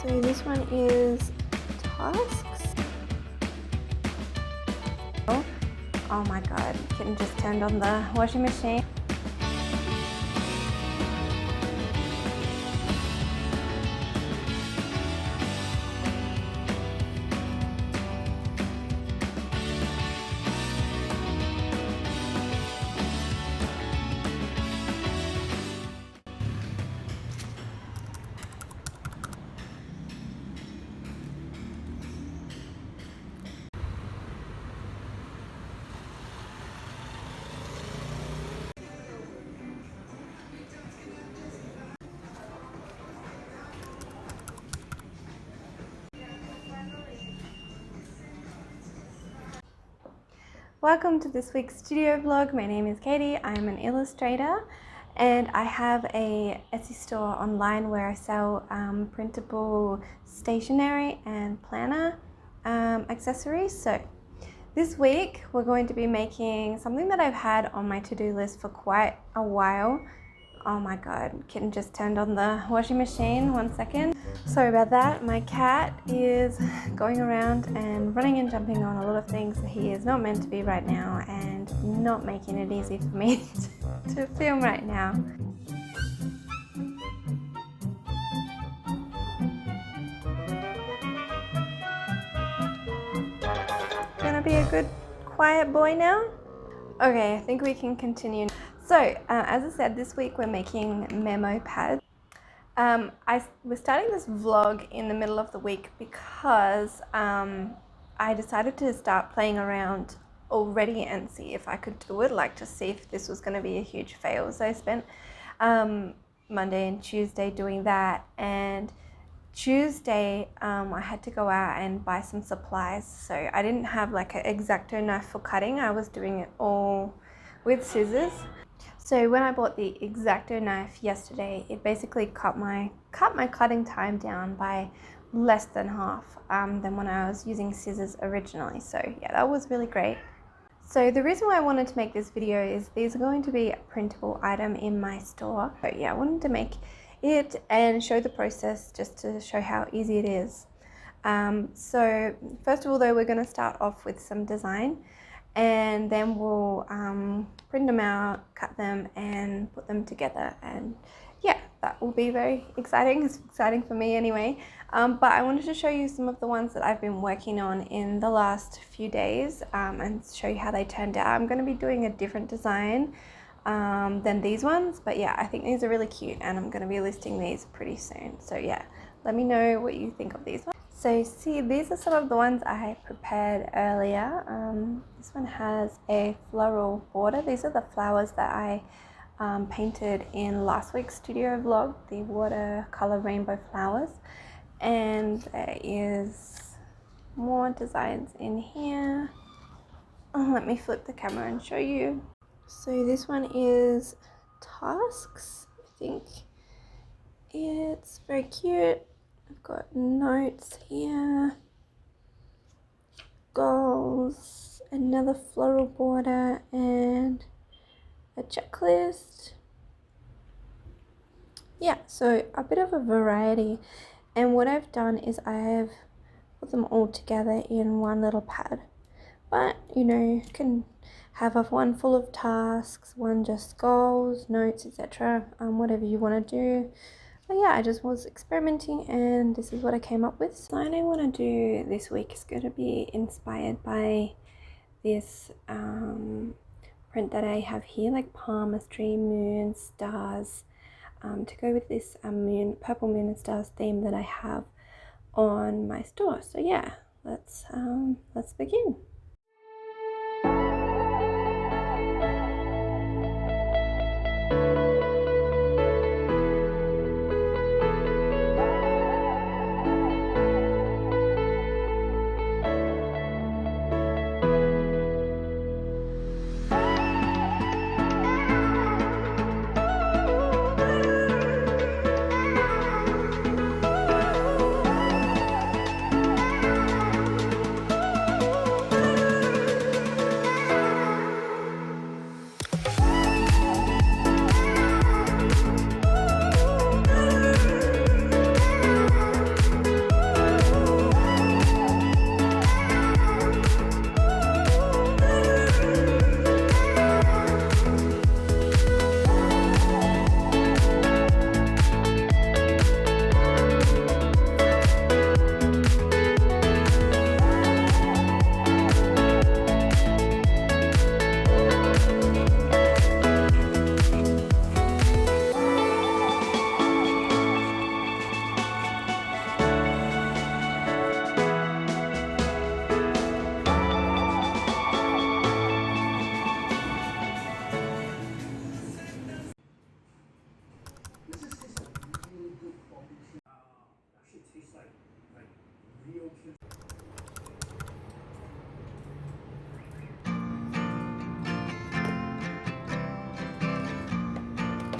So this one is tasks. Oh my god, kitten just turned on the washing machine. Welcome to this week's studio vlog. My name is Katie. I'm an illustrator and I have a Etsy store online where I sell printable stationery and planner accessories. So this week we're going to be making something that I've had on my to-do list for quite a while. Oh my god, kitten just turned on the washing machine. 1 second. Sorry about that. My cat is going around and running and jumping on a lot of things that he is not meant to be right now and not making it easy for me to film right now. Gonna be a good quiet boy now? Okay, I think we can continue. So, as I said, this week we're making memo pads. We're starting this vlog in the middle of the week because I decided to start playing around already and see if I could do it, like to see if this was going to be a huge fail. So I spent Monday and Tuesday doing that, and Tuesday I had to go out and buy some supplies. So I didn't have like an X-Acto knife for cutting. I was doing it all with scissors. So when I bought the X-Acto knife yesterday, it basically cut my cutting time down by less than half than when I was using scissors originally. So yeah, that was really great. So the reason why I wanted to make this video is these are going to be a printable item in my store. So yeah, I wanted to make it and show the process just to show how easy it is. So first of all though, we're going to start off with some design. And then we'll print them out, cut them and put them together, and yeah, that will be very exciting. It's exciting for me anyway. But I wanted to show you some of the ones that I've been working on in the last few days and show you how they turned out. I'm going to be doing a different design than these ones, but yeah, I think these are really cute and I'm going to be listing these pretty soon. So yeah, let me know what you think of these ones. So see, these are some of the ones I prepared earlier. This one has a floral border. These are the flowers that I painted in last week's studio vlog, the watercolor rainbow flowers. And there is more designs in here. Let me flip the camera and show you. So this one is tasks. I think it's very cute. I've got notes here, goals, another floral border, and a checklist. Yeah, so a bit of a variety. And what I've done is I have put them all together in one little pad. But, you know, you can have one full of tasks, one just goals, notes, etc. Whatever you want to do. But yeah, I just was experimenting and this is what I came up with. The design I want to do this week is going to be inspired by this print that I have here, like palmistry, moon, stars, to go with this purple moon and stars theme that I have on my store. So yeah, let's begin.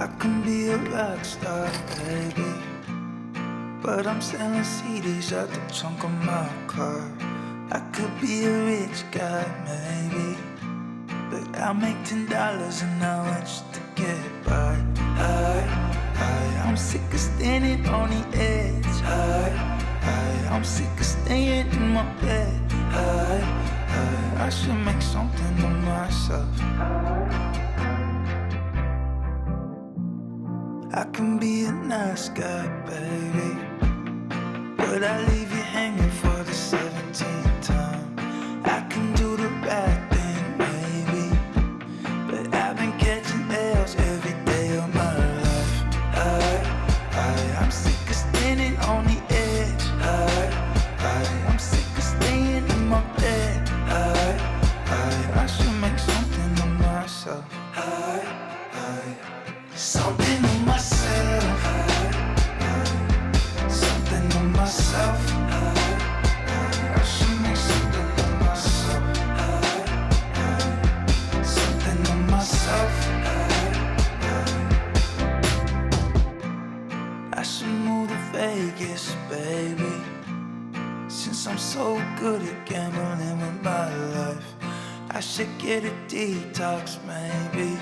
I can be a rock star, baby, but I'm selling CDs at the trunk of my car. I could be a rich guy, maybe, but I'll make $10 and I want you to get by. I'm sick of standing on the edge. I'm sick of staying in my bed. I should make something of myself. I can be a nice guy, baby, but I leave you hanging for the 17th time. I can do the right thing, maybe, but I've been catching L's every day of my life. I'm sick of standing on the edge. I'm sick of staying in my bed. I should make something of myself. Something of myself. Something of myself. I should make something of myself. Something of myself. I should move to Vegas, baby, since I'm so good at gambling with my life. I should get a detox, maybe,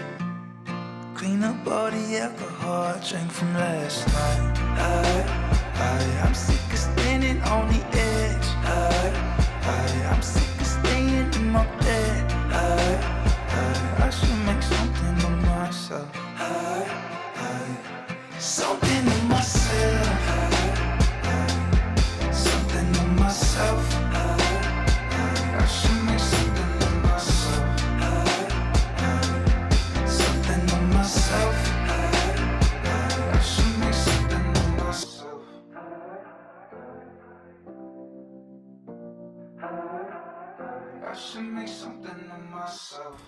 clean up all the alcohol I drank from last night. I'm sick of standing on the edge. I'm sick of staying in my bed. I should make something of myself. Something of myself. Something of myself. I should make something of myself. Something of myself. I should make something of myself. I should make something of myself.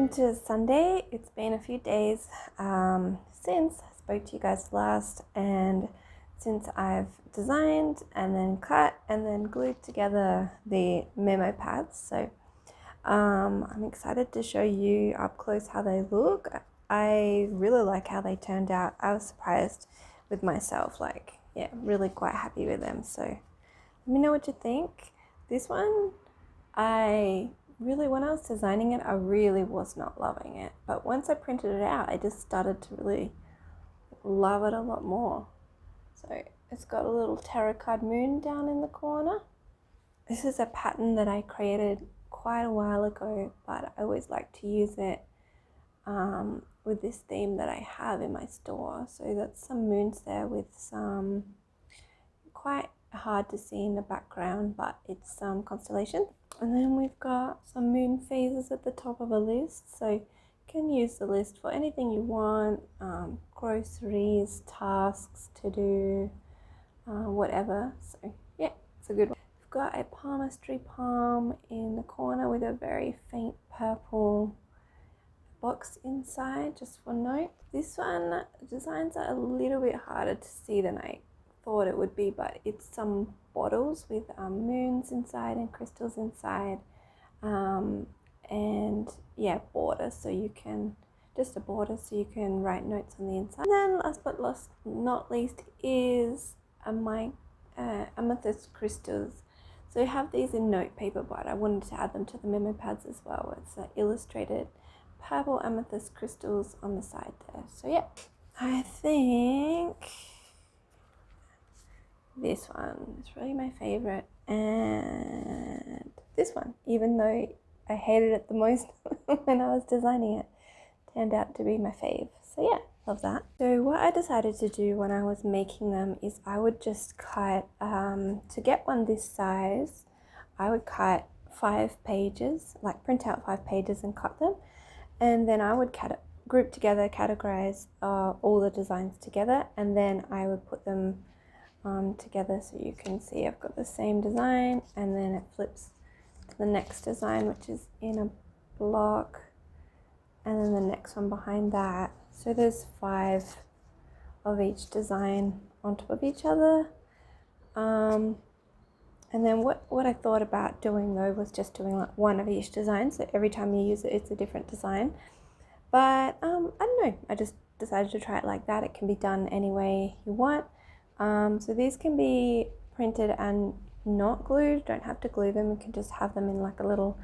Welcome to Sunday. It's been a few days since I spoke to you guys last, and since I've designed and then cut and then glued together the memo pads. So I'm excited to show you up close how they look. I really like how they turned out. I was surprised with myself, like, yeah, really quite happy with them. So let me know what you think. This one, when I was designing it, I really was not loving it. But once I printed it out, I just started to really love it a lot more. So it's got a little tarot card moon down in the corner. This is a pattern that I created quite a while ago, but I always like to use it with this theme that I have in my store. So that's some moons there with some quite hard to see in the background, but it's some constellation. And then we've got some moon phases at the top of a list, so you can use the list for anything you want, groceries, tasks to do, whatever. So yeah, it's a good one. We've got a palmistry palm in the corner with a very faint purple box inside, just for note. This one, designs are a little bit harder to see than I thought it would be, but it's some bottles with moons inside and crystals inside, and yeah, border, so you can just a border so you can write notes on the inside. And then last but not least is my amethyst crystals. So I have these in note paper, but I wanted to add them to the memo pads as well. It's illustrated purple amethyst crystals on the side there. So yeah, I think this one is really my favorite, and this one, even though I hated it the most when I was designing it, turned out to be my fave. So yeah, love that. So what I decided to do when I was making them is I would just cut, to get one this size, I would cut 5 pages, like print out 5 pages and cut them, and then I would group together, categorize all the designs together, and then I would put them together so you can see I've got the same design, and then it flips to the next design, which is in a block, and then the next one behind that. So there's 5 of each design on top of each other. And then what I thought about doing though was just doing like one of each design, so every time you use it it's a different design. But I don't know, I just decided to try it like that. It can be done any way you want. So these can be printed and not glued. Don't have to glue them. You can just have them in like a little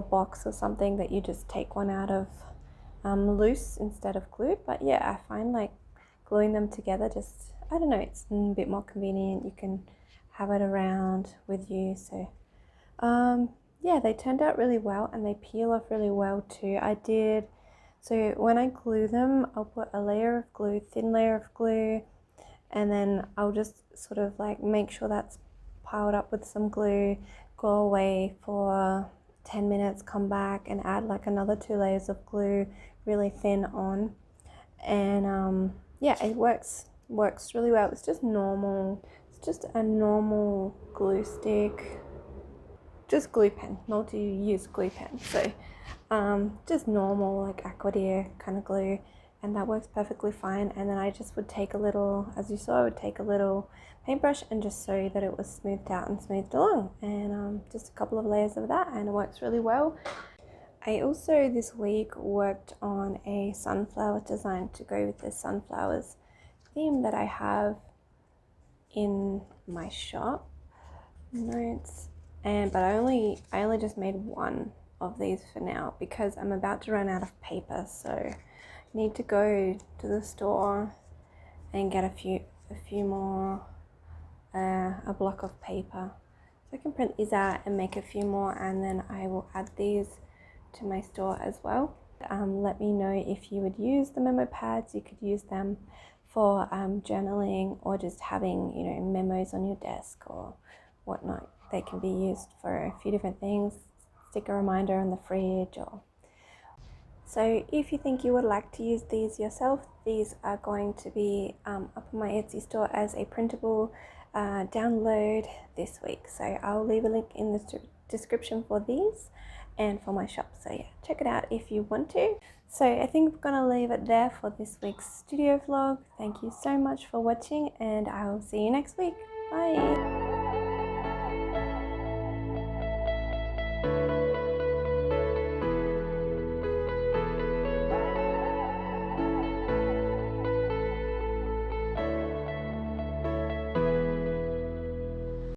box or something that you just take one out of loose instead of glued. But yeah, I find like gluing them together just, I don't know, it's a bit more convenient. You can have it around with you. So yeah, they turned out really well and they peel off really well too. So when I glue them, I'll put a layer of glue, thin layer of glue, and then I'll just sort of like make sure that's piled up with some glue, go away for 10 minutes, come back and add like another 2 layers of glue, really thin on, and yeah, it works really well. It's just a normal glue stick, just glue pen, multi-use glue pen. So just normal like Aquadeer kind of glue, and that works perfectly fine. And then I just would take a little, as you saw, I would take a little paintbrush and just so that it was smoothed out and smoothed along, and just a couple of layers of that, and it works really well. I also this week worked on a sunflower design to go with the sunflowers theme that I have in my shop notes, but I only just made one of these for now because I'm about to run out of paper, so I need to go to the store and get a few more, a block of paper, so I can print these out and make a few more, and then I will add these to my store as well. Let me know if you would use the memo pads. You could use them for journaling or just having, you know, memos on your desk or whatnot. They can be used for a few different things. Stick a reminder on the fridge or... So if you think you would like to use these yourself, these are going to be up on my Etsy store as a printable download this week. So I'll leave a link in the description for these, and for my shop. So yeah, check it out if you want to. So I think we're gonna leave it there for this week's studio vlog. Thank you so much for watching, and I will see you next week. Bye.